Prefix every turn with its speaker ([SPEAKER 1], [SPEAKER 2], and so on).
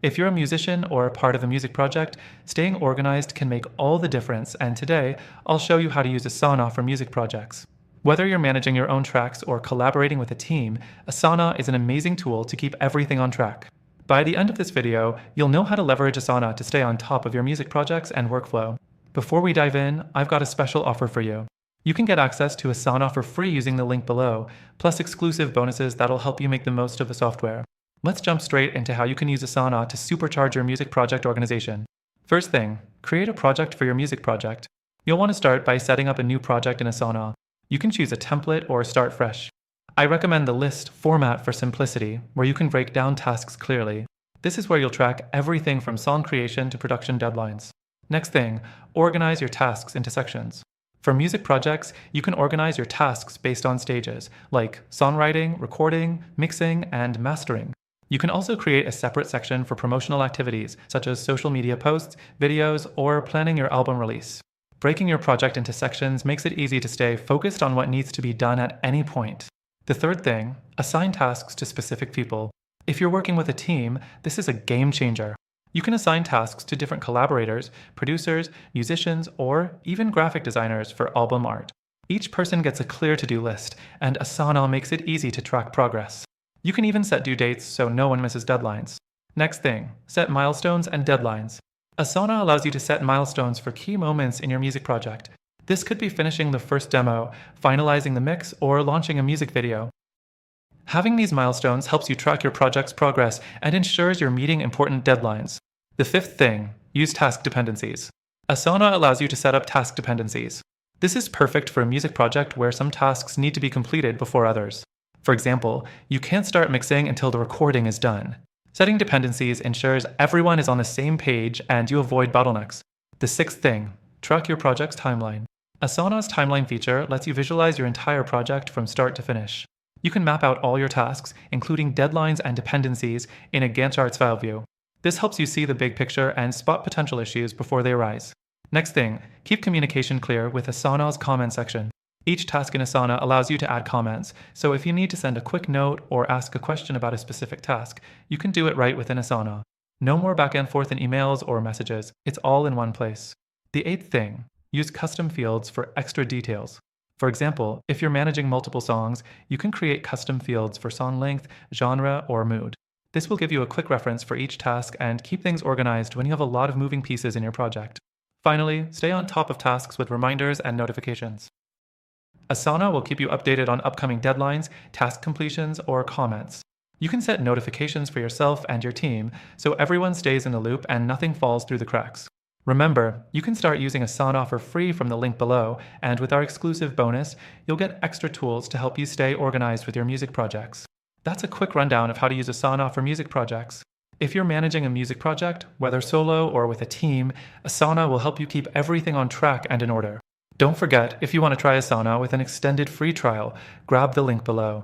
[SPEAKER 1] If you're a musician or a part of a music project, staying organized can make all the difference, and today I'll show you how to use Asana for music projects. Whether you're managing your own tracks or collaborating with a team, Asana is an amazing tool to keep everything on track. By the end of this video, you'll know how to leverage Asana to stay on top of your music projects and workflow. Before we dive in, I've got a special offer for you. You can get access to Asana for free using the link below, plus exclusive bonuses that'll help you make the most of the software. Let's jump straight into how you can use Asana to supercharge your music project organization. First thing, create a project for your music project. You'll want to start by setting up a new project in Asana. You can choose a template or start fresh. I recommend the list format for simplicity, where you can break down tasks clearly. This is where you'll track everything from song creation to production deadlines. Next thing, organize your tasks into sections. For music projects, you can organize your tasks based on stages, like songwriting, recording, mixing, and mastering. You can also create a separate section for promotional activities, such as social media posts, videos, or planning your album release. Breaking your project into sections makes it easy to stay focused on what needs to be done at any point. The third thing, assign tasks to specific people. If you're working with a team, this is a game changer. You can assign tasks to different collaborators, producers, musicians, or even graphic designers for album art. Each person gets a clear to-do list, and Asana makes it easy to track progress. You can even set due dates so no one misses deadlines. Next thing, set milestones and deadlines. Asana allows you to set milestones for key moments in your music project. This could be finishing the first demo, finalizing the mix, or launching a music video. Having these milestones helps you track your project's progress and ensures you're meeting important deadlines. The fifth thing, use task dependencies. Asana allows you to set up task dependencies. This is perfect for a music project where some tasks need to be completed before others. For example, you can't start mixing until the recording is done. Setting dependencies ensures everyone is on the same page and you avoid bottlenecks. The sixth thing, track your project's timeline. Asana's timeline feature lets you visualize your entire project from start to finish. You can map out all your tasks, including deadlines and dependencies, in a Gantt charts file view. This helps you see the big picture and spot potential issues before they arise. Next thing, keep communication clear with Asana's comment section. Each task in Asana allows you to add comments, so if you need to send a quick note or ask a question about a specific task, you can do it right within Asana. No more back and forth in emails or messages, it's all in one place. The eighth thing, use custom fields for extra details. For example, if you're managing multiple songs, you can create custom fields for song length, genre, or mood. This will give you a quick reference for each task and keep things organized when you have a lot of moving pieces in your project. Finally, stay on top of tasks with reminders and notifications. Asana will keep you updated on upcoming deadlines, task completions, or comments. You can set notifications for yourself and your team so everyone stays in the loop and nothing falls through the cracks. Remember, you can start using Asana for free from the link below, and with our exclusive bonus, you'll get extra tools to help you stay organized with your music projects. That's a quick rundown of how to use Asana for music projects. If you're managing a music project, whether solo or with a team, Asana will help you keep everything on track and in order. Don't forget, if you want to try Asana with an extended free trial, grab the link below.